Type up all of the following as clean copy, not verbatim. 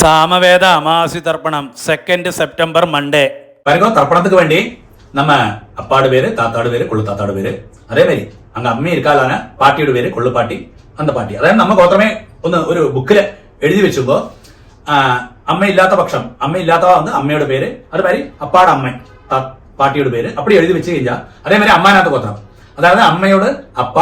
சாமவேத அமாவாசை தர்ப்பணம் 2 September Monday வரைக்கும் தர்ப்பணத்துக்கு வேண்டி நம்ம அப்பாடு பேரு, தாத்தாடு பேரு, கொள்ளு தாத்தாடு பேரு, அதே மாதிரி அங்க அம்மி இருக்காளான பாட்டியோட பேரு கொள்ளு பாட்டி, அந்த പാട്ടി. അതായത് നമ്മ ഗോത്രമേ ഒന്ന് ഒരു ബുക്കില് എഴുതി വെച്ചുമ്പോ അമ്മയില്ലാത്ത പക്ഷം, അമ്മയില്ലാത്തവ வந்து അമ്മയുടെ പേര്, അതുമാതിരി അപ്പാടെ അമ്മ പാട്ടിയുടെ പേര് அப்படி எழுதி வச்சு കഴിഞ്ഞാൽ അതേമാതിരി അമ്മാനാത്ത ഗോത്രം, അതായത് അമ്മയോട് അപ്പ,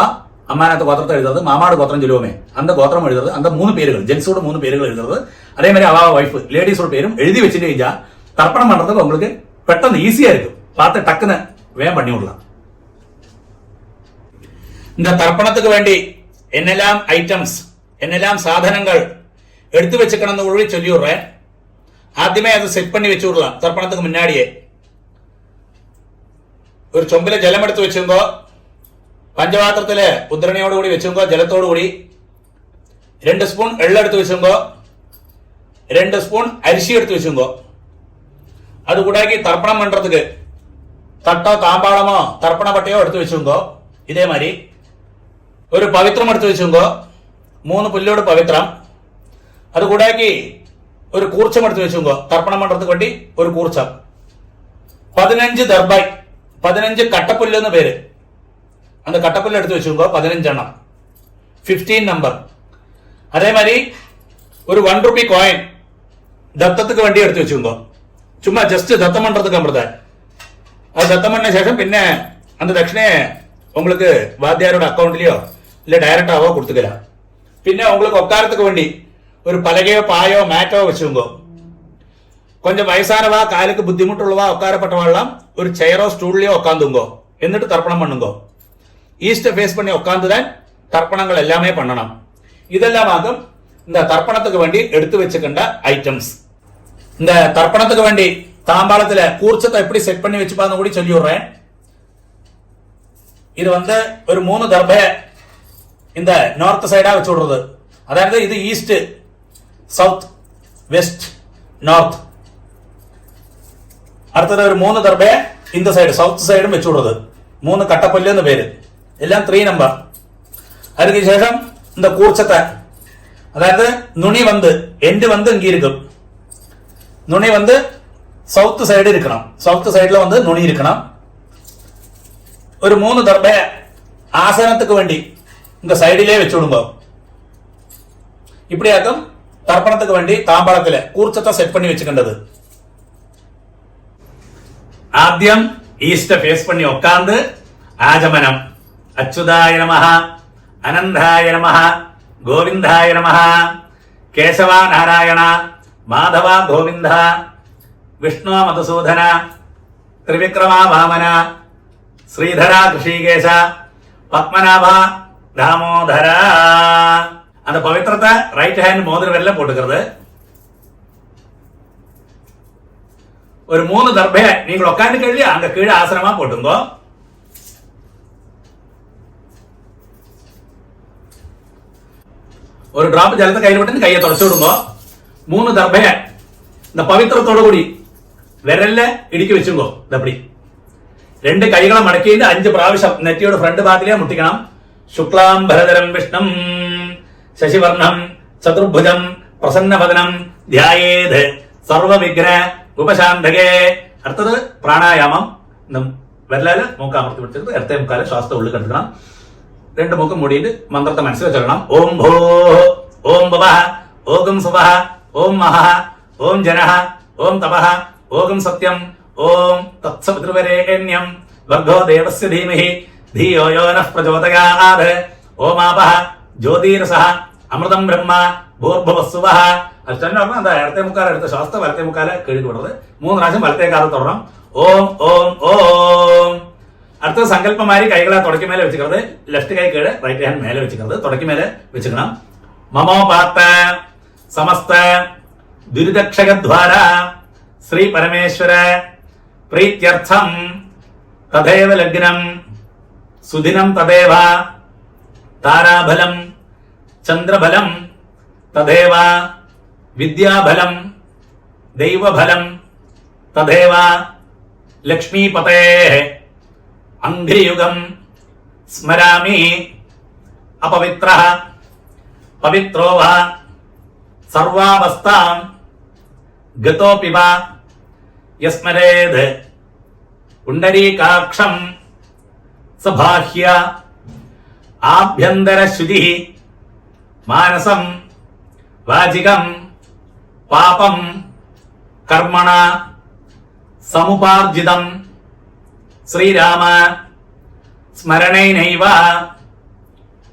അമ്മാനാത്ത ഗോത്രത്തെ എഴുതുന്നത്, മാമാട് ഗോത്രം ചൊല്ലുവോമേ அந்த ഗോത്രം എഴുതുന്നത്, அந்த 3 പേരുകൾ ஜென்ஸோட 3 പേരുകൾ എഴുതുന്നത്, அதேமாதிரி அவ வைஃப் லேடிஸோட பேரும் எழுதி வச்சுட்டு കഴിഞ്ഞാൽ தர்ப்பணம் பண்றதுக்கு உங்களுக்கு பெட்டன்னு ஈஸியா இருக்கும். பார்த்து டக்குன்னு வேகம் பண்ணி விடலாம். இந்த தர்ப்பணத்துக்கு வேண்டி என்னெல்லாம் ஐட்டம்ஸ், என்னெல்லாம் சாதனங்கள் எடுத்து வச்சுக்கணும்னு உள்ள சொல்லி விடுறேன். ஆദ്യമേ അത് സെറ്റ് பண்ணி வச்சு விடலாம். தர்ப்பணத்துக்கு முன்னாடியே ഒരു ചൊമ്പിലെ ജലം എടുത്ത് വെച്ചുമ്പോ, പഞ്ചപാത്രത്തില് ഉദ്രണയോടുകൂടി വെച്ചുമ്പോ, ജലത്തോടുകൂടി 2 സ്പൂൺ എള്ളെടുത്ത് വെച്ചുമ്പോ, 2 സ്പൂൺ അരിശി എടുത്ത് വെച്ചുമ്പോ, அது கூடாக்கி தர்ப்பணம் பண்றதுக்கு தட்டோ தாம்பாளமோ தர்ப்பண பட்டையோ எடுத்து வச்சுங்கோ. இதே மாதிரி ஒரு பவித்திரம் எடுத்து வச்சுங்கோ, 3 புல்லோடு பவித்திரம். அது கூடாக்கி ஒரு கூர்ச்சம் எடுத்து வச்சுங்கோ, தர்ப்பணம் பண்றதுக்கு வேண்டி ஒரு கூர்ச்சம். 15 தர்பாய், 15 கட்டப்புல்லுன்னு பேரு, அந்த கட்டப்புல்ல எடுத்து வச்சுங்கோ, 15 எண்ணம், 15 நம்பர். அதே மாதிரி ஒரு 1 ரூபி காயின் தத்தத்துக்கு வேண்டி எடுத்து வச்சுங்கோ. சும்மா ஜஸ்ட் தத்தம் பண்றதுக்கு அமிர்த, அது தத்தம் பண்ண சேஷம் பின்ன அந்த தட்சிணையை உங்களுக்கு வாத்தியாரோட அக்கௌண்ட்லயோ இல்ல டைரக்டாவோ கொடுத்துக்கலாம். பின்ன உங்களுக்கு உட்காரத்துக்கு வேண்டி ஒரு பலகையோ பாயோ மேட்டோ வச்சுங்கோ. கொஞ்சம் வயசானவா, காலுக்கு புத்திமுட்டுள்ளவா, உட்காரப்பட்டவாள்லாம் ஒரு சேரோ ஸ்டூல்லையோ உட்காந்துங்கோ. എന്നിട്ട് தர்ப்பணம் பண்ணுங்கோ. ஈஸ்ட ஃபேஸ் பண்ணி உட்காந்துதான் தர்ப்பணங்கள் எல்லாமே பண்ணணும். இதெல்லாம் ஆகும் இந்த தர்ப்பணத்துக்கு வேண்டி எடுத்து வச்சுக்கின்ற ஐட்டம்ஸ். இந்த தர்ப்பணத்துக்கு வேண்டி தாம்பாளத்துல கூர்ச்சத்தை எப்படி செட் பண்ணி வச்சுப்பான்னு கூட சொல்லி விடுறேன். இது வந்து ஒரு 3 தர்பை இந்த நார்த் சைடா வச்சு விடுறது, அதாவது இது ஈஸ்ட், சவுத், வெஸ்ட், நார்த். அடுத்தது ஒரு 3 தர்பை இந்த சைடு சவுத் சைடும் வச்சு விடுறது. 3 கட்டப்பல்லுன்னு பேரு, எல்லாம் 3 நம்பர். அதுக்கு சேஷம் இந்த கூர்ச்சத்தை, அதாவது நுனி வந்து எண்டு வந்து இங்க இருக்கும், நுனி வந்து சவுத் சைடு இருக்கணும், சவுத் சைடுல வந்து நுனி இருக்கணும். ஒரு 3 தர்பை ஆசனத்துக்கு வேண்டி இந்த சைடிலே வச்சு விடுங்க. இப்படியாக்கும் தர்ப்பணத்துக்கு வேண்டி தாம்பாளத்துல கூர்ச்சத்தை செட் பண்ணி வச்சுக்கின்றது. ஆദ്യം ஈஸ்ட ஃபேஸ் பண்ணி உட்கார்ந்து ஆஜமனம், அச்சுதாய நமஹ, அனந்தாய நமஹ, கோவிந்தாய நமஹ, கேசவா நாராயண, மாதவ கோவிந்த, விஷ்ணு மதுசூதன, திரிவிக்ரமா வாமன, ஸ்ரீதரா ரிஷிகேஷ, பத்மநாப தாமோதர. அந்த பவித்திரத்தை ரைட் ஹேண்ட் மோதிர வெல்ல போட்டுக்கிறது. ஒரு 3 தர்பை நீங்கள் உட்காந்து கழிச்சு அங்க கீழே ஆசனமா போட்டுங்கோ. ஒரு டிராப் ஜலத்தை கையில் விட்டு கையை தொடச்சு விடுங்க. 3 தர்பை இந்த பவித்திரத்தோட கூடி விரல்ல இடிக்க வச்சுங்கோ. அப்படி 2 கைகளை மடக்கிட்டு 5 പ്രാവശ്യം നെറ്റിയോട് ഫ്രണ്ട് ഭാഗത്തിലേ മുട്ടിക്കണം. ശുക്ലാം ഭരതരം വിഷ്ണം ശശിവർണം ചതുർഭുജം പ്രസന്നവദനം ധ്യായേത് സർവവിഘ്ന ഉപശാന്തകേ. അടുത്തത് പ്രാണായാമം. വിരലാല് മൂക്ക് അമർത്തി പിടിച്ചിട്ട് ഇടത്തെ മുക്കാല് ശ്വാസത്തെ ഉള്ളിൽ കെടുക്കണം. 2 മൂക്കും മൂടിയിട്ട് മന്ത്രത്തെ മനസ്സിൽ ചൊല്ലണം. ഓം ഭോ, ഓം ഭവഃ, ഓം സുവഃ, ഓം മഹഃ, ഓം ജനഃ, ഓം തപഃ, ഓം സത്യം, ഓം തത്സവിതൃവരേണ്യം ഭർഗോ ദേവസ്യ ധീമഹി ധിയോ യോ നഃ പ്രചോദയാത്. ഓം ആപഃ ജ്യോതിരസഃ അമൃതം ബ്രഹ്മ ഭൂർഭുവസ്സുവഃ. അഷ്ടം എന്താ ഇടത്തെ മുക്കാല എടുത്ത ശ്വാസത്തെ വലത്തെ മുക്കാല കഴുകി വിടുന്നത്. 3 പ്രാവശ്യം വലത്തെ കാലം തുടരണം. ഓം ഓം ഓം. അടുത്ത സങ്കല്പമാരി കൈകളെ തുടക്കി മേലെ വെച്ചിരുന്നത്, ലെഫ്റ്റ് കൈ കീഴ് റൈറ്റ് ഹാൻഡ് മേലെ വെച്ചിരുന്നത്, തുടക്കി മേലെ വെച്ചിക്കണം. മമോപാത്ത സമസ്ത ദുരിതക്ഷകദ്വാര ശ്രീ പരമേശ്വര പ്രീത്യർത്ഥം തഥൈവ ലഗ്നം സുദിനം തഥൈവ താരാബലം ചന്ദ്രബലം തഥൈവ വിദ്യാബലം ദൈവബലം തഥൈവ ലക്ഷ്മീപതേഃ അംഘ്രിയുഗം സ്മരാമി അപവിത്രഃ പവിത്രോ വ സർവാവസ്ഥാം ഗതോപിവ യസ്മരേത് പുണ്ടരീകാക്ഷം സബാഹ്യ ആഭ്യന്തരശുചി മാനസം വാചികം പാപം കർമ്മണ സമുപാർജിതം ശ്രീരാമ സ്മരണൈനൈവ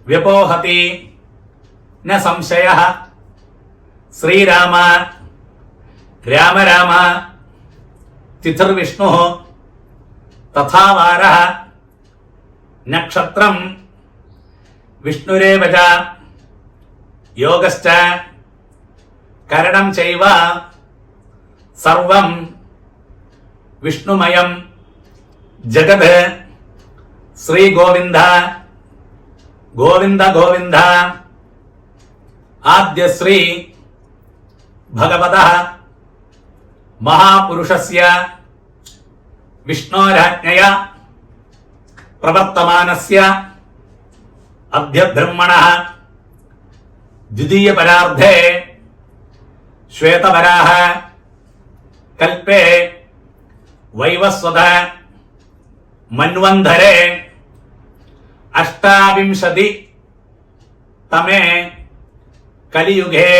വ്യപോഹതി ന സംശയഃ ശ്രീരാമ രാമ രാമ തിഥിർവിഷ്ണു തഥാ വാരഃ നക്ഷത്രം വിഷ്ണുരേവ ച യോഗശ്ച കരണം ചൈവ സർവം വിഷ്ണുമയം ജഗത് ശ്രീ ഗോവിന്ദ ഗോവിന്ദ ഗോവിന്ദ ആദ്യ ശ്രീ ഭഗവതഃ മഹാപുരുഷസ്യ വിഷ്ണോരാജ്ഞയ പ്രവർത്തമാനസ്യ അദ്യ ബ്രഹ്മണഃ ദ്വിതീയ പരാർദ്ധേ ശ്വേതവരാഹ കൽപേ വൈവസ്വത മന്വന്ധരെ അഷ്ടാവിംശതി തമേ കലിയുഗേ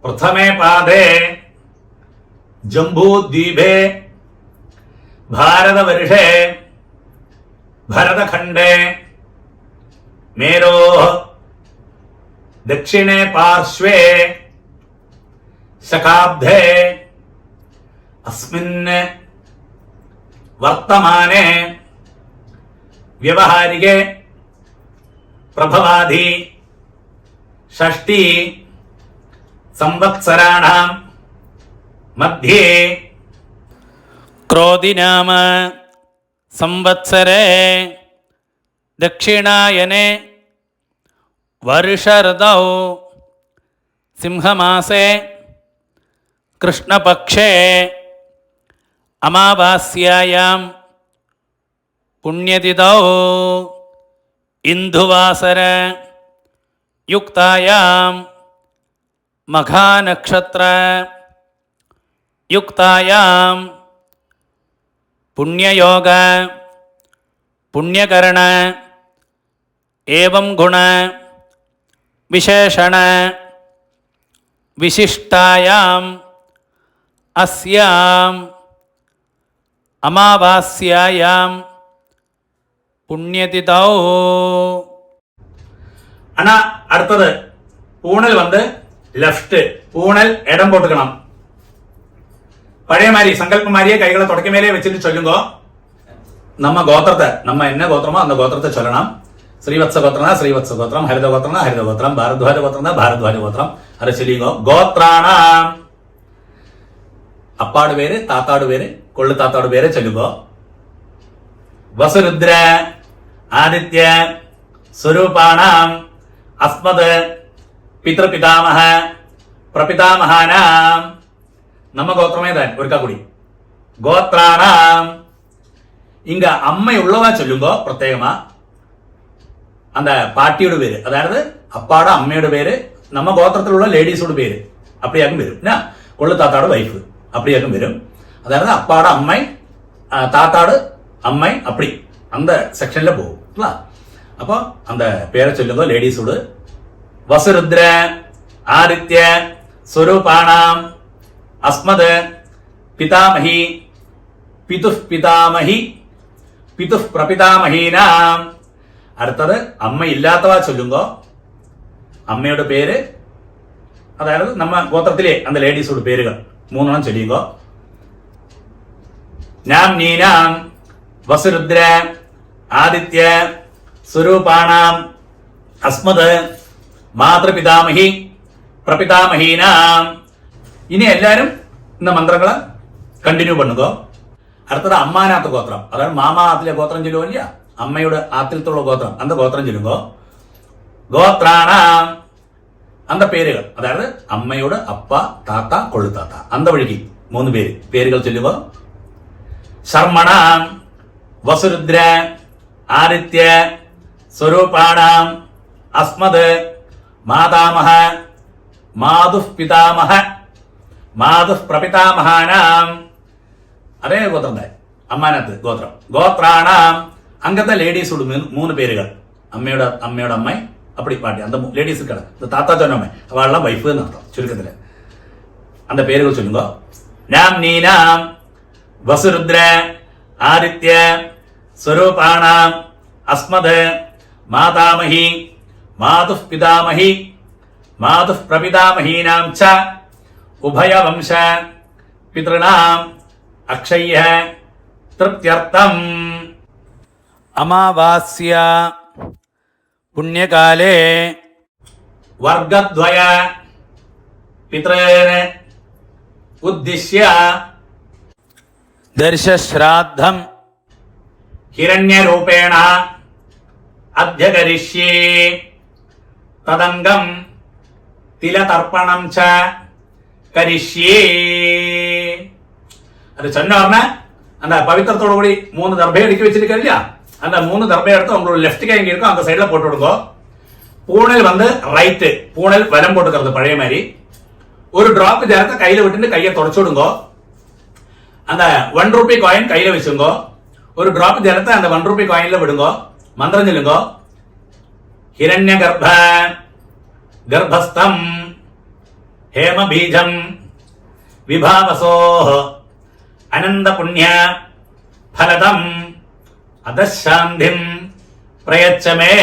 പ്രഥമേ പാദേ ജംബൂദ്വീപേ ഭാരതവർഷേ ഭരതഖണ്ഡേ മേരോ ദക്ഷിണേ പാർശ്വേ ശകാബ്ദേ അസ്മിൻ വർത്തമാനേ വ്യവഹാരികേ പ്രഭവാധി ഷഷ്ടി സംവത്സരാണാം മധ്യേ ക്രോധിനാമ സംവത്സരേ ദക്ഷിണായനെ വർഷഋതൗ സിംഹമാസേ കൃഷ്ണപക്ഷേ അമാവാസ്യായാം പുണ്യതിഥൗ ഇന്ദുവാസര യുക്തായാം മഘാനക്ഷത്ര യുക്തായാം പുണ്യയോഗ പുണ്യകരണ ഏവം ഗുണ വിശേഷണ വിശിഷ്ടായാം അസ്യാം അമാവാസ്യായാം പുണ്യതിഥൗ. ஆனா அடுத்தது பூணல் வந்து லெஃப்ட், பூணல் இடம் போட்டுக்கணும். பழைய மாதிரி சங்கல்பம் மாதிரியே கைகளை தொடக்க மேலே வச்சுட்டு சொல்லுங்க. நம்ம கோத்திரத்தை, நம்ம என்ன கோத்திரமோ அந்த கோத்திரத்தை சொல்லணும். ஸ்ரீவத்ச கோத்திரம்னா ஸ்ரீவத்ச கோத்திரம், ஹரித கோத்திரம்னா ஹரித கோத்திரம், பாரத்வாஜ கோத்திரம்னா பாரத்வாஜ கோத்திரம். அதை சொல்லிங்க. கோத்ராணாம் அப்பாடு பேரு, தாத்தாடு பேரு, கொள்ளு தாத்தாடு பேரு சொல்லுங்க. வசுருத்ர ஆதித்ய സ്വരൂപാണാം അസ്മത് പിതൃപിതാമഹ പ്രപിതാമഹാനാം. നമ്മ ഗോത്രമേതാൻ ഒരിക്കൽ കൂടി. ഗോത്രാണാം ഇങ്ക അമ്മയുള്ളവ ചൊല്ലുമ്പോ പ്രത്യേകമാ அந்த பாட்டியோட பேரு, அதாவது அப்பாட அம்மையோட பேரு, நம்ம கோத்திரத்தில் உள்ள லேடிஸோட பேரு அப்படியாகும் வரும். கொள்ளு தாத்தாடு வைஃப் அப்படியாகும் வரும். அதாவது அப்பாட அம்மை, தாத்தாடு அம்மை, அப்படி அந்த செக்ஷன்ல போகும். அப்போ அந்த பேரை சொல்லுங்க லேடிஸோடு. வசுருத்ர ஆதித்ய സ്വരൂപാണാം അസ്മത് പിതാമഹി പിതുഃ പിതാമഹി പിതുഃ പ്രപിതാമഹീനാം. അടുത്തത് അമ്മ ഇല്ലാത്തവ ചൊല്ലുമ്പോ അമ്മയുടെ പേര്, അതായത് നമ്മ ഗോത്രത്തിലെ അന്ത ലേഡീസോട് പേരുകൾ മൂന്നെണ്ണം ചൊല്ലുമ്പോ നാം നീനാം വസുരുദ്ര ആദിത്യ സ്വരൂപാണാം അസ്മത് മാതൃപിതാമഹി പ്രപിതാമഹീനാം. ഇനി എല്ലാരും இந்த മന്ത്രങ്ങളെ കണ്ടിന്യൂ പണ്ണുക. അടുത്തത് അമ്മാനാത്ത ഗോത്രം, അതായത് മാമാ ആത്തിലെ ഗോത്രം ചൊല്ലുവോ ഇല്ല, അമ്മയുടെ ആത്തിലത്തുള്ള ഗോത്രം അന്ത ഗോത്രം ചൊല്ലുക. ഗോത്രാണാം അന്ത പേരുകൾ, അതായത് അമ്മയുടെ അപ്പ, താത്ത, കൊള്ളുത്താത്ത അന്ത വഴിക്ക് മൂന്ന് പേരുകൾ ചൊല്ലുക. ശർമ്മണാം വസുരുദ്ര ആദിത്യ സ്വരൂപാണാം അസ്മത് മാതാമഹ മാതുഃ പിതാമഹ മാതുഃ പ്രപിതാമഹാനാം, അതേ ഗോത്രത്തെ അമ്മാനത്ത് ഗോത്രം, ഗോത്രാണാം അംഗത്തെ ലേഡീസോട് 3 പേരുകൾ, അമ്മയുടെ അമ്മ அப்படி பாட்டி அந்த லேடிஸ் கடை இந்த தாத்தா சொன்னோமே அவள்லாம் வைஃப்னு அர்த்தம் சுருக்கத்தில். அந்த பேர்கள் சொல்லுங்க. நாம் நீனாம் வசுருத்ர ஆதித்ய ஸ்வரூபாணாம் அஸ்மத் மாதாமஹி மாதுः பிதாமஹி மாதுः பிரபிதாமஹீனாம் ச உபயவம்ச பித்ருணாம் அக்ஷய்ய திருப்தியர்த்தம். அமாவாஸ்யா புண்ணியகாலே वर्गद्वय पितॄन् उद्दिश्य दर्शश्राद्धं हिरण्यरूपेण अद्य करिष्ये तदङ्गं तिलतर्पणं च करिष्ये. அது சொன்ன உடனே அந்த பவித்திரத்தோடு கூடி 3 தர்பையை அடுக்கி வச்சிருக்க இல்லையா, அந்த 3 தர்பையை எடுத்து உங்களோட லெஃப்ட் கை எங்க இருக்கோ அந்த சைடுல போட்டு விடுங்க. பூனல் வந்து ரைட்டு, பூனல் வலம் போட்டுக்கிறது பழைய மாதிரி. ஒரு டிராப் ஜலத்தை கையில விட்டுட்டு கையை தொடச்சு விடுங்க. அந்த 1 ரூபி காயின் கையில வச்சுங்க. ஒரு டிராப் ஜலத்தை அந்த 1 ரூபி காயின்ல விடுங்க. மந்திரம் சொல்லுங்க. ஹிரண்ய கர்ப்ப கர்ப்பஸ்தம் ஹேம பீஜம் விபாவசோ அனந்த புண்ணிய பலதம் அதசாந்திம் பிரயச்சமே.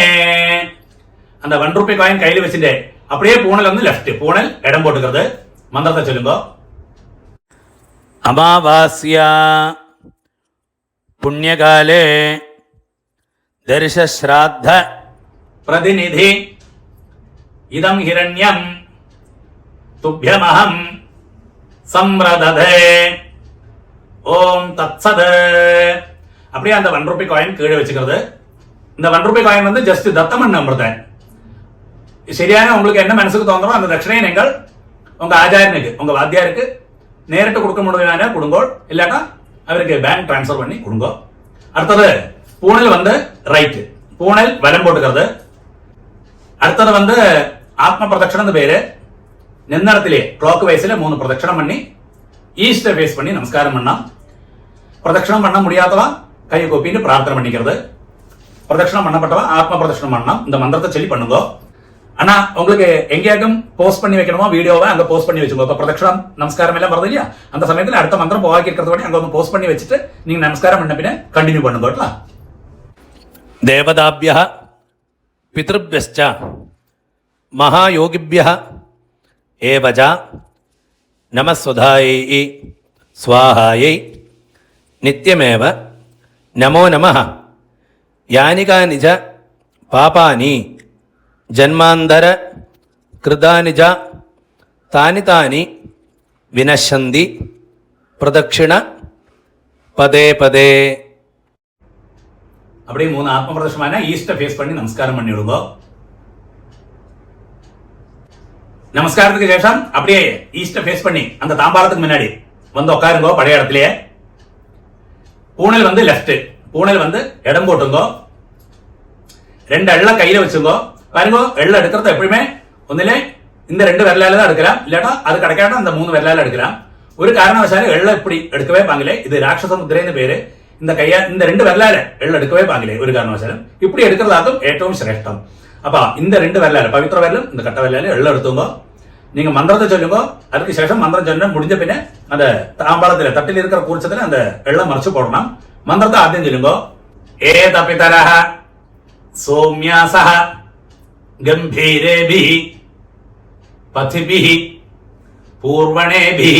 அந்த 1 ரூபி காயின் கையில வச்சுட்டு அப்படியே பூனல் வந்து லெஃப்ட், பூனல் இடம் போட்டுக்கிறது. மந்திரத்தை சொல்லுங்க. அமாவாஸ்யா புண்ணியகாலே தர்ஷஸ்ராத்த பிரதிநிதி இதம் ஹிரண்யம் துப்யமஹம் சம்ரததே ஓம் தத்சத். அப்படியே அந்த 1 ரூபி காயின் கீழே வச்சுக்கிறது. இந்த 1 ரூபி காயின் வந்து ஜஸ்ட் தத்தமன் நம்புறேன். சரியான உங்களுக்கு என்ன மனசுக்கு தோன்றோ அந்த தட்சணையை நீங்கள் உங்க ஆச்சாரியனுக்கு உங்க வாத்தியாருக்கு நேரிட்டு கொடுக்க முடியுமான கொடுங்கோ, இல்லாட்டா அவருக்கு பேங்க் டிரான்ஸ்ஃபர் பண்ணி கொடுங்கோ. அடுத்தது பூனல் வந்து ரைட், பூனல் வலம் போட்டுக்கிறது. அடுத்தது வந்து ஆத்ம பிரதட்சணம் பேரு. நின்னடத்திலே கிளாக் வைஸ்ல 3 பிரதட்சணம் பண்ணி ஈஸ்ட ஃபேஸ் பண்ணி நமஸ்காரம் பண்ணா. பிரதட்சணம் பண்ண முடியாதவா கை கோப்பின்னு பிரார்த்தனை பண்ணிக்கிறது. பிரதட்சணம் பண்ணப்பட்டவா ஆத்ம பிரதட்சணம் பண்ணலாம். இந்த மந்திரத்தை சொல்லி பண்ணுங்க. ஆனா உங்களுக்கு எங்கேயாக்கும் போஸ்ட் பண்ணி வைக்கணுமோ வீடியோவை அங்க போஸ்ட் பண்ணி வச்சுக்கோ. இப்ப பிரதட்சணம் நமஸ்காரம் எல்லாம் வருது இல்லையா, அந்த சமயத்தில் அடுத்த மந்திரம் போவாக்கி இருக்கிறது கூட அங்க வந்து போஸ்ட் பண்ணி வச்சுட்டு நீங்க நமஸ்காரம் பண்ண பின்ன கண்டினியூ பண்ணுங்க. தேவதாபிய பித்ருப்யஸ்ச மகாயோகிபிய ஏவஜ நமஸ்வதாயை ஸ்வாஹாயை நித்யமேவ நமோ நமः. யானி கானி ச பாபானி ஜன்மாந்தர கிருதானி ச தானி தானி வினஷந்தி பிரதட்சிண பதே பதே. அப்படியே 3 ஆத்ம பிரதட்சணமான ஈஸ்ட ஃபேஸ் பண்ணி நமஸ்காரம் பண்ணி விடுங்க. நமஸ்காரத்துக்கு சேஷம் அப்படியே ஈஸ்ட ஃபேஸ் பண்ணி அந்த தாம்பாளத்துக்கு முன்னாடி வந்து உட்காருங்க பழைய இடத்துலயே. பூனல் வந்து லெஃப்ட், பூனல் வந்து இடம் போட்டுங்க. 2 எள்ள கையில வச்சுங்க. பாருங்க, எள்ள எடுக்கிறது எப்பயுமே ஒന്നിலே இந்த 2 விரலால தான் எடுக்கலாம், இல்லாட்டா அது கிடைக்காட்டா அந்த 3 விரலால எடுக்கலாம். ஒரு காரணவசாலும் எள்ள இப்படி எடுக்கவே பாங்களே. இது ராட்சச முத்திரைன்னு பேரு. இந்த கையா இந்த 2 விரலால எள்ள எடுக்கவே பாங்களே ஒரு காரணவசாலும். இப்படி எடுக்கிறதாக்கும் ஏற்றவும் சிரேஷ்டம். அப்ப இந்த 2 விரலால பவித்திர விரலும் இந்த கட்ட விரலால எள்ள எடுத்துங்க. நீங்க மந்திரத்தை சொல்லுங்க. அதுக்கு சேஷம் மந்திரம் சொன்ன முடிஞ்ச பின்ன அந்த தாம்பாளத்துல தட்டில் இருக்கிற கூர்ச்சத்துல அந்த எள்ள மறைச்சு போடணும். மந்திரத்தை ஆദ്യം சொல்லுங்க. ஏதபிதரஹ சோம்யாசஹ गंभीरेभिः पथिभिः पूर्वणेभिः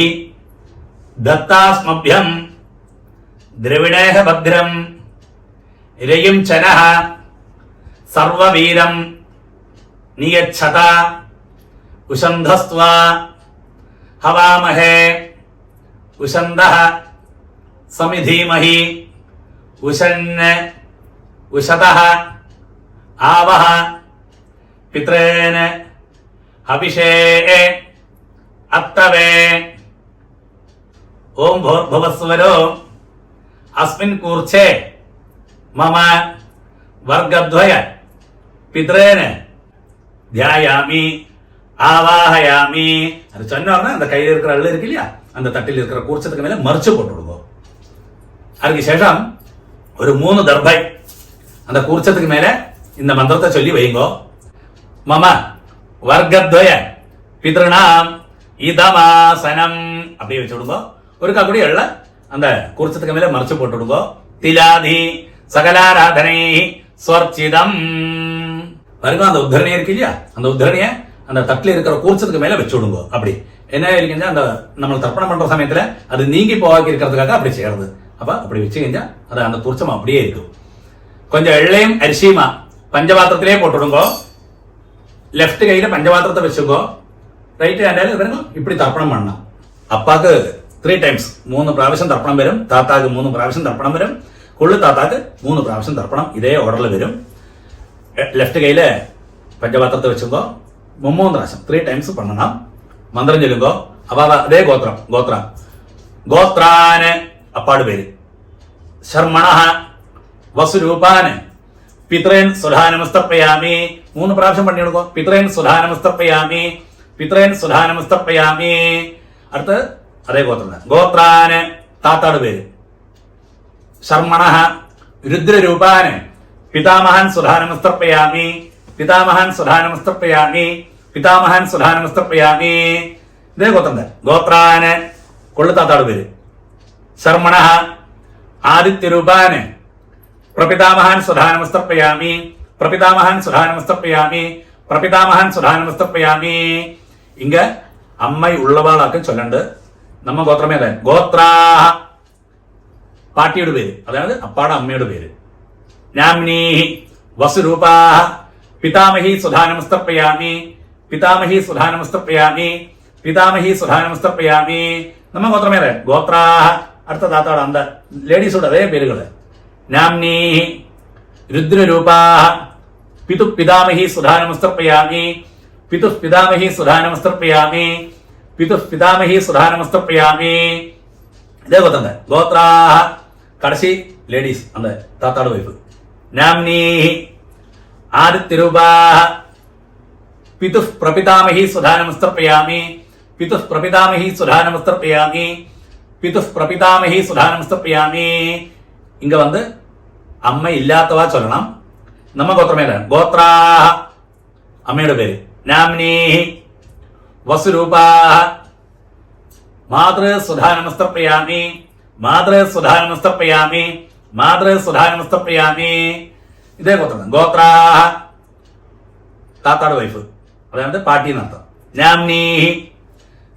दत्तास्मभ्यं द्रविणेह भद्रं रयिं चनः सर्ववीरं नियच्छता उषन्धस्त्वा हवामहे उषन्दः समिधीमहि उषन् उषतः आवह पितॄन् हविषे अत्तवे. ओम भूर्भुवस्वरो अस्मिन् कूर्चे मम वर्गद्वय पितॄन् ध्यायामि ஆவாஹயாமி. அது சொன்னோம்னா அந்த கையில் இருக்கிற அள்ளு இருக்கு இல்லையா, அந்த தட்டில் இருக்கிற கூர்ச்சத்துக்கு மேல மறைச்சு போட்டு விடுவோம். அதுக்கு சேஷம் ஒரு 3 தர்பை அந்த கூர்ச்சத்துக்கு மேல இந்த மந்திரத்தை சொல்லி வைங்கோ. மம வர்க்கத்வய பித்ருணாம் இதமாசனம் அப்படியே வச்சு விடுங்க. ஒரு காக்குடி எள்ள அந்த கூர்ச்சத்துக்கு மேல மறைச்சு போட்டு விடுங்க. திலாதி சகலாராதனை ஸ்வர்ச்சிதம். பாருங்க, அந்த உத்தரணியை இருக்கு இல்லையா, அந்த உத்தரணிய அந்த தட்டில் இருக்கிற கூர்ச்சத்துக்கு மேல வச்சு விடுங்க. அப்படி என்ன இருக்குங்க, அந்த நம்ம தர்ப்பணம் பண்ற சமயத்துல அது நீங்கி போவாக்கி இருக்கிறதுக்காக அப்படி செய்யறது. அப்ப அப்படி வச்சு செஞ்சா அது அந்த கூர்ச்சம் அப்படியே இருக்கும். கொஞ்சம் எள்ளையும் அரிசியுமா பஞ்சபாத்திரத்திலே போட்டுடுங்கோ. லெஃப்ட் கையில பஞ்சபாத்திரத்தை வச்சுக்கோ, ரைட் ஹேண்டில் വരുന്നു. இப்படி தர்ப்பണം பண்ணണം. അപ്പാക്ക് 3 ടൈംസ് 3 പ്രാവശ്യം തർപ്പണം വരും. താത്താക്ക് 3 പ്രാവശ്യം തർപ്പണം വരും. കൊള്ളു താത്താക്ക് 3 പ്രാവശ്യം തർപ്പണം ഇതേ ഓർഡറിൽ വരും. ലെഫ്റ്റ് കയ്യില് പഞ്ചപാത്രത്തെ വെച്ചുമ്പോ 3 പ്രാവശ്യം 3 ടൈംസ് പണ്ണണം. മന്ത്രം ചൊല്ലുമ്പോ അപ്പൊ അതേ ഗോത്രാന് അപ്പാട് പേര്. ശർമ്മണ വസുരൂപാന് പിത്രേൻ സുധാനമസ്തപ്പയാമി. 3 പ്രാവശ്യം പണിയെടുക്കോ. പിത്രേൻ സുധാനമസ്തപ്പയാമി, പിത്രേൻ സുധാനമസ്തപ്പയാമി. അടുത്ത് അതേ ഗോത്രാന് താത്താട് പേര്. ശർമ്മണ രുദ്രരൂപാന് പിതാമഹൻ സുധാനമസ്തപ്പയാമി, പിതാമഹൻ സുധാനമസ്തപ്പയാമി, പിതാമഹൻ സുധാനമസ്തപ്പയാമി. ഇതേ ഗോത്രാന് കൊള്ളു താത്താട് പേര്. ശർമ്മണ ആദിത്യരൂപാന് പ്രപിതാമഹൻ സുധാനമസ്തപ്പയാമി, പ്രപിതാമഹൻ സുധാനമസ്തപ്പയാമി, പ്രപിതാമഹൻ സുധാനമസ്തപ്പയാമി. ഇങ്ക അമ്മ ഉള്ളവാളാക്ക് ചൊല്ലണ്ട്. നമ്മ ഗോത്രമേ അതെ. ഗോത്രാഹ പാട്ടിയുടെ പേര്, അതായത് അപ്പാടെ അമ്മയുടെ പേര്. നാംനീ വസുരൂപാഹ പിതാമഹി സുധാനമസ്തപ്പയാമി, പിതാമഹി സുധാനമസ്തപ്പയാമി, പിതാമഹി സുധാനമസ്തപ്പയാമി. നമ്മ ഗോത്രമേ അതെ. ഗോത്രാഹ അടുത്ത താത്താട് അന്ത ലേഡീസോട് അതേ പേരുകള്. നാംനീ രുദ്രരൂപാഹ പിതു പിതാമഹി സുധാനമസ്തപ്പയാമി, പിതു പിതാമഹി സുധാനമസ്തപ്പയാമി, പിതു പിതാമഹി സുധാനമസ്തപ്പയാമി. ഇതേ ഗോത്രാഹ കടശി ലേഡീസ് അന്ത താത്താട് വൈഫ്. നാംനീ ആദിത്യരൂപാഹ പിതു പ്രപിതാമഹി സുധാനമസ്തപ്പയാമി, പിതു പ്രപിതാമഹി സുധാനമസ്തപ്പയാമി, പിതു പ്രപിതാമഹി സുധാനമസ്തപ്പയാമി. ഇങ്ങ അമ്മ ഇല്ലാത്തവാ ചൊല്ലണം. നമ്മ ഗോത്രമേല ഗോത്രാഹ അമ്മയുടെ പേര്. നാംനീ വസുരൂപാഹ മാതൃ സുധാനമസ്തപ്പയാമി, മാതൃ സുധാനമസ്തപ്പയാമി, മാതൃ സുധാനമസ്തപ്പയാമി. ഇതേ ഗോത്രാഹ താത്താട് വൈഫ്, അതായത് പാട്ടി എന്നർത്ഥം. നാംനീ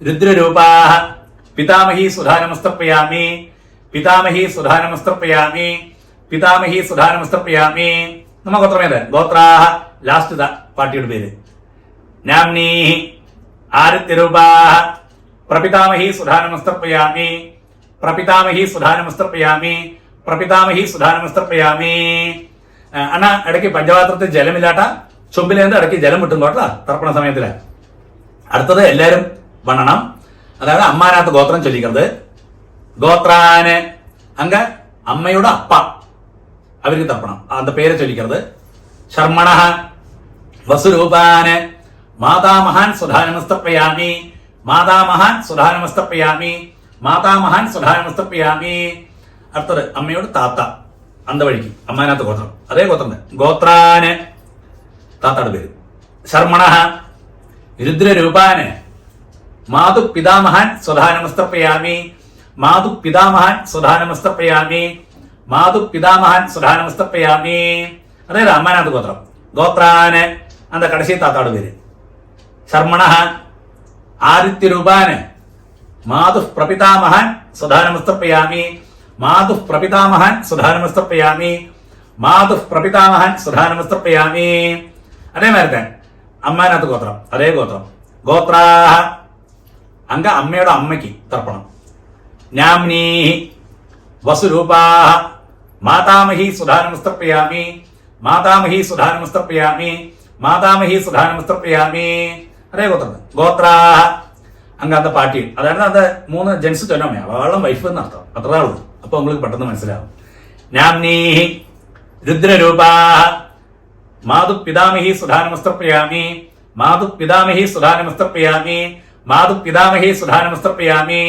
രുദ്രരൂപാഹ പിതാമഹി സുധാനമസ്തപ്പയാമി, പിതാമഹി സുധാനമസ്തപ്പയാമി, പിതാമഹി സുധാനമസ്തപ്പയാമി. നമ്മ ഗോത്രമേല ഗോത്രാഹ ലാസ്റ്റ് പാട്ടിയുടെ പേര്. നാംനീ ആദിത്യരൂപാഹ പ്രപിതാമഹി സുധാനമസ്തപ്പയാമി, പ്രപിതാമഹി സുധാനമസ്തപ്പയാമി, പ്രപിതാമഹി സുധാനമസ്തപ്പയാമി. അണ്ണാ ഇടയ്ക്ക് പഞ്ചപാത്രത്തിൽ ജലമില്ലാട്ട ചൊമ്പിലേന്ത് ഇടയ്ക്ക് ജലം വിട്ടും കേട്ടോ തർപ്പണ സമയത്തില്. അടുത്തത് എല്ലാരും വണ്ണണം, അതായത് അമ്മാനകത്ത് ഗോത്രം ചൊല്ലിക്കുന്നത്. ഗോത്രാന് അങ്ക അമ്മയുടെ അപ്പ അവർക്ക് തർപ്പണം, அந்த പേര് ചൊല്ലിക്കുന്നത്. ശർമ്മണ വസുരൂപാന് മാതാമഹാൻ സുധാനമസ്തപ്പയാമി, മാതാമഹാൻ സുധാനമസ്തപ്പയാമി, മാതാമഹാൻ സുധാനമസ്തപ്പയാമി. അടുത്തത് അമ്മയോട് താത്ത അന്ത വഴിക്ക് അമ്മാനകത്ത് ഗോത്രം, അതേ ഗോത്രം. ഗോത്രാന് താത്താട് പേര്. ശർമ്മണ രുദ്രരൂപാന് മാതു പിതാമഹാൻ സുധാനമസ്തപ്പയാമി, മാതു പിതാമഹാൻ സുധാനമസ്തപ്പയാമി, മാതു പിതാമഹാൻ സുധാനമസ്തപ്പയാമി. അതായത് അമ്മാനകത്ത് ഗോത്രം. ഗോത്രാന് അന്ത കടശി താത്താട് പേര്. ശർമ്മണ ആദിത്യരൂപാന് മാതു പ്രപിതാമഹാൻ സുധാനമസ്തപ്പയാമി, മാതു പ്രപിതാമഹാൻ സുധാനമസ്തപ്പയാമി, മാതു പ്രപിതാമഹാൻ സുധാനമസ്തപ്പയാമി. അതേമാതിരി അമ്മാനകത്ത് ഗോത്രം, അതേ ഗോത്രം. ഗോത്രാഹ അങ്ക അമ്മയുടെ അമ്മയ്ക്ക് തർപ്പണം. നാംനീ വസുരൂപാഹ മാതാമഹി സുധാനമസ്തപ്പയാമി, മാതാമഹി സുധാനമസ്തപ്പയാമി, മാതാമഹി സുധാനമസ്തപ്പയാമി. അതേ ഗോത്രം. ഗോത്രാഹ അങ്ക അന്ത പാട്ടി, അതായത് അത് 3 ജെൻസ് ചൊല്ലമ്മ അവളും വൈഫ് എന്നർത്ഥം. അത്രേ ഉള്ളൂ. അപ്പൊ உங்களுக்கு പെട്ടെന്ന് മനസ്സിലാവും. നാംനീ രുദ്രരൂപാഹ മാതു പിതാമഹി സുധാനമസ്തപ്പയാമി, മാതു പിതാമഹി സുധാനമസ്തർപ്പയാമി, മാതു പിതാമഹി സുധാനമസ്തർപ്പയാമി.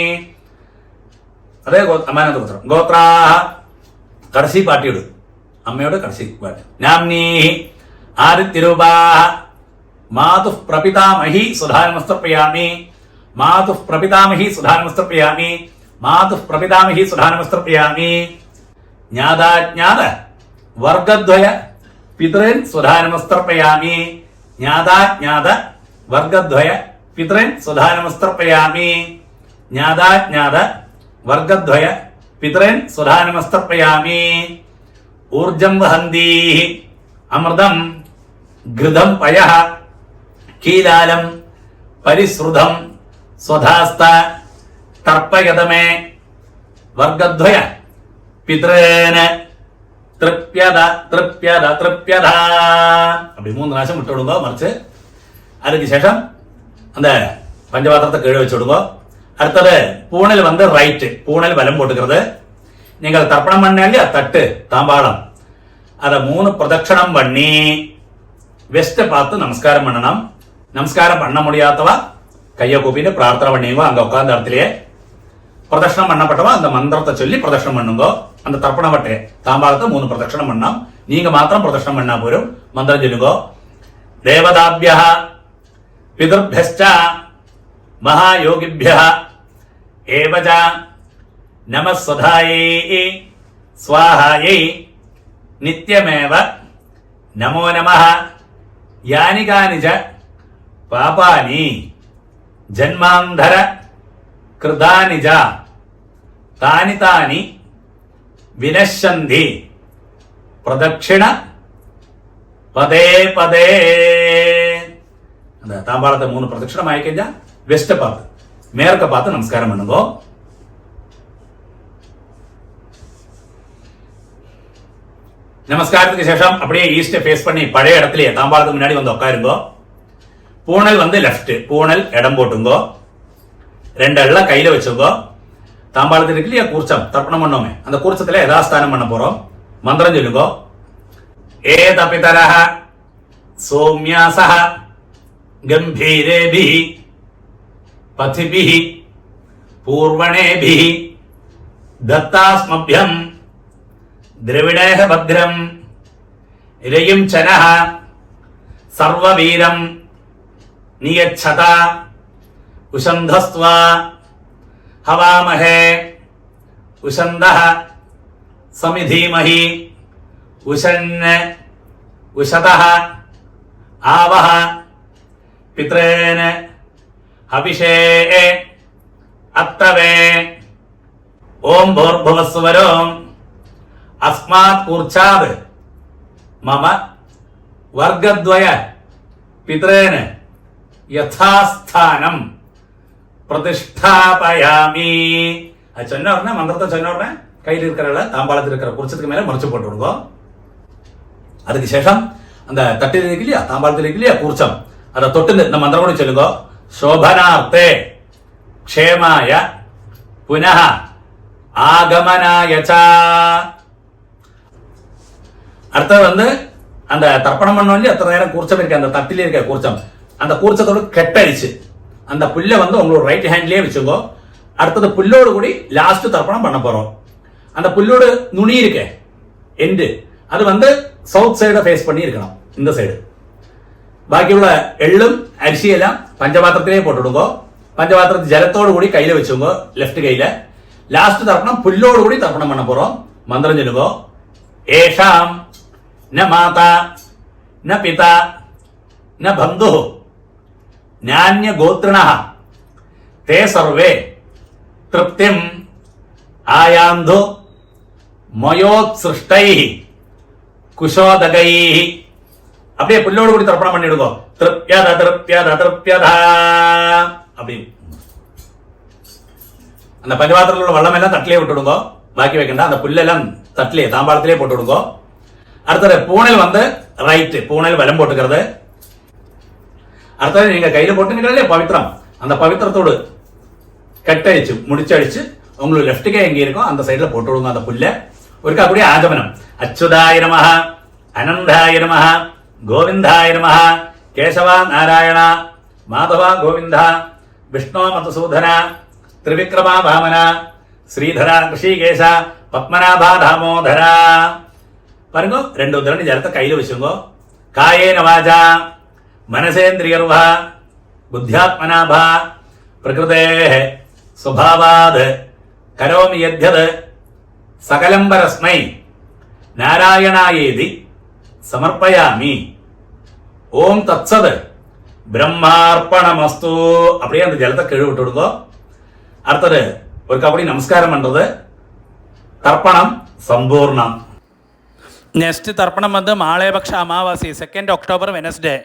അതേ അമ്മാനന്ദ ഗോത്രം. ഗോത്രാഹ കടസി പാട്ടിയിട്, അമ്മയോട് കടസി പാട്ട്. നാംനീ ആദിത്യരൂപാഹ മാതു പ്രപിതാമഹി സുധാനമസ്തർപ്പയാമി, മാതു പ്രപിതാമഹി സുധാനമസ്തർപ്പയാമി, മാതു പ്രപിതാമഹി സുധാനമസ്തർപ്പയാമി. ജ്ഞാതാജ്ഞാത വർഗദ്വയ പിതൃൻ സുധാനമസ്തർപ്പയാമി, ജ്ഞാതാജ്ഞാത വർഗദ്വയ പിതൃൻ സുധാനമസ്തർപ്പയാമി, ജ്ഞാതാജ്ഞാത വർഗദ്വയ പിതൃൻ സുധാനമസ്തർപ്പയാമി. ഊർജം വഹന്തി അമൃതം ഘൃതം പയഃ കീലാലം പരിശ്രുതം സ്വധാസ്ത തർപ്പയതമേ വർഗദ്വയ പിതൃന് തൃപ്യത തൃപ്യത തൃപ്യത. அப்படி 3 പ്രാവശ്യം விட்டு விடுங்க மறைச்சு. அதுக்கு சேஷம் அந்த பஞ்சபாத்திரத்தை கீழே வச்சு விடுங்க. அடுத்தது பூணல் ரைட்டு, பூணல் வலம் போட்டுக்கிறது. நீங்கள் தர்ப்பணம் பண்ண இல்லையா தட்டு தாம்பாளம், அதை 3 பிரதட்சணம் பண்ணி வெஸ்ட பார்த்து நமஸ்காரம் பண்ணணும். நமஸ்காரம் பண்ண முடியாதவா கையை கூப்பிட்டு பிரார்த்தனை பண்ணிங்க. அங்க உட்கார்ந்த இடத்துலயே பிரதட்சணம் பண்ணப்பட்டவா அந்த மந்திரத்தை சொல்லி பிரதட்சணம் பண்ணுங்க. அந்த தர்ப்பண வட்டை தாம்பாளத்தை 3 பிரதட்சணம் பண்ணோம். நீங்க மாத்திரம் பிரதட்சணம் பண்ணா போரும். மந்திரம் சொல்லுங்க. தேவதாபியः பிதர்भ्यश्च महायोगिभ्यः एवच नमः स्वधायै स्वाहायै नित्यमेव नमो नमः. यानि कानि च पापानि जन्मान्धर कृतानि च तानि तानि विनश्यन्ति प्रदक्षिण पदे पदे. அந்த தாம்பாளத்தை 3 பிரதட்சணம் ஆயிக்கஞ்சா வெஸ்ட பார்த்து மேற்க பார்த்து நமஸ்காரம் பண்ணுங்க. நமஸ்காரத்துக்கு சேஷம் அப்படியே ஈஸ்ட ஃபேஸ் பண்ணி பழைய இடத்துலயே தாம்பாளத்துக்கு முன்னாடி வந்து உட்காருங்க. பூணல் லெஃப்ட், பூணல் இடம் போட்டுங்க. 2 அள்ள கையில வச்சுங்க. தாம்பாளத்தில் இருக்கு இல்லையா கூர்ச்சம் தர்ப்பணம் பண்ணோமே, அந்த கூர்ச்சத்துல யதாஸ்தானம் பண்ண போறோம். மந்திரம் சொல்லுங்க. ஏதபிதரஹ சௌம்யாசஹ गंभीरेभिः पथिभिः पूर्वणेभिः दत्तास्मभ्यं द्रविणेह भद्रं रयिं चनः सर्ववीरं नियच्छता उषन्धस्त्वा हवामहे उषन्दः समिधीमहि उषन् उषतः आवह पितॄन् हविषे अत्तवे. ओम भूर्भुवस्सुवरो अस्मात् कूर्चाद् मम वर्गद्वय पितॄन् यथास्थानं प्रतिष्ठापयामि. அது சொன்ன உடனே மந்திரத்தை சொன்ன உடனே கையில் இருக்கிற தாம்பாளத்தில் இருக்கிற குர்ச்சத்துக்கு மேல மறைச்சு போட்டு விடுங்க. அதுக்கு சேஷம் அந்த தட்டில் இருக்கு இல்லையா தாம்பாளத்தில் இருக்கு இல்லையா கூர்ச்சம், அதை தொட்டு இந்த மந்திரம் கூட சொல்லுங்க. சோபனார்த்தே க்ஷேமாய புனः ஆகமனாய ச. அடுத்தது அந்த தர்ப்பணம் பண்ணோம் இல்லையா அத்தனை நேரம் கூர்ச்சம் இருக்கு அந்த தட்டில இருக்க கூர்ச்சம், அந்த கூர்ச்சத்தோடு கெட்டடிச்சு அந்த புல்லை உங்களோட ரைட் ஹேண்ட்லயே வச்சுங்க. அடுத்தது புல்லோடு கூடி லாஸ்ட் தர்ப்பணம் பண்ண போறோம். அந்த புல்லோடு நுனி இருக்க எண்டு அது சவுத் சைட ஃபேஸ் பண்ணி இருக்கணும், இந்த சைடு. ബാക്കിയുള്ള എള്ളും അരിശിയെല്ലാം പഞ്ചപാത്രത്തിലേ പോട്ടിടുമ്പോ പഞ്ചപാത്രത്തിൽ ജലത്തോടു കൂടി കയ്യില് വെച്ചുമ്പോ ലെഫ്റ്റ് കയ്യില് ലാസ്റ്റ് തർപ്പണം പുല്ലോട് കൂടി തർപ്പണം பண்ண போறோம். മന്ത്രം ചൊല്ലുമ്പോ ഏഷാം ന മാത ന പിത ന ബന്ധു നാന്യ ഗോത്രിണഃ തേ സർവേ തൃപ്തിം ആയാന്തു മയോത്സൃഷ്ടൈഃ കുശോദകൈഃ. அப்படியே புல்லோடு கூடி தர்ப்பணம் பண்ணிடுங்க. திருப்யத திருப்யத திருப்யத. அப்படி அந்த பஞ்சபாத்திரத்தில் உள்ள வெள்ளம் எல்லாம் தட்டிலே விட்டுடுங்க. பாக்கி வைக்கண்டா அந்த புல்லெல்லாம் தட்டிலே தாம்பாளத்திலே போட்டு விடுங்க. அடுத்தது பூணல் ரைட்டு, பூணல் வலம் போட்டுக்கிறது. அடுத்தது நீங்க கையில போட்டுங்களே பவித்திரம், அந்த பவித்திரத்தோடு கட்டடிச்சு முடிச்சடிச்சு உங்களுக்கு லெஃப்ட் கை எங்க இருக்கும் அந்த சைடுல போட்டு விடுங்க அந்த புல்ல. ஒருக்கா அப்படியே ஆகமனம். அச்சுதாய நமஹ, அனந்தாய நமஹ, கோவிந்தாய நமஹ, കേശവ നാരായണ മാധവ ഗോവിന്ദ വിഷ്ണു മധുസൂദന ത്രിവിക്രമ വാമന ശ്രീധര ഋഷികേശ പത്മനാഭ ദാമോദര പറഞ്ഞു. 2 ഉദ്ധരണി ജലത്തെ കയ്യിൽ വെച്ചുങ്കോ. കായേന വാച മനസേന്ദ്രിയർവ ബുദ്ധ്യാത്മനാഭ പ്രകൃതേ സ്വഭാവാത് കരോമി യദ്യത് സകലം പരസ്മൈ നാരായണായേതി സമർപ്പയാമി. ஓம் தத்சத் பிரம்மார்ப்பணமஸ்து. அப்படியே அந்த ஜலத்தை கீழே விட்டு விடுங்க. அடுத்தது ஒரு அப்படி நமஸ்காரம் பண்றது. தர்ப்பணம் சம்பூர்ணம். നെക്സ്റ്റ് തർപ്പണം വന്ന് മാളയപക്ഷ അമാവാസി 2 ഒക്ടോബർ വെനസ്ഡേ.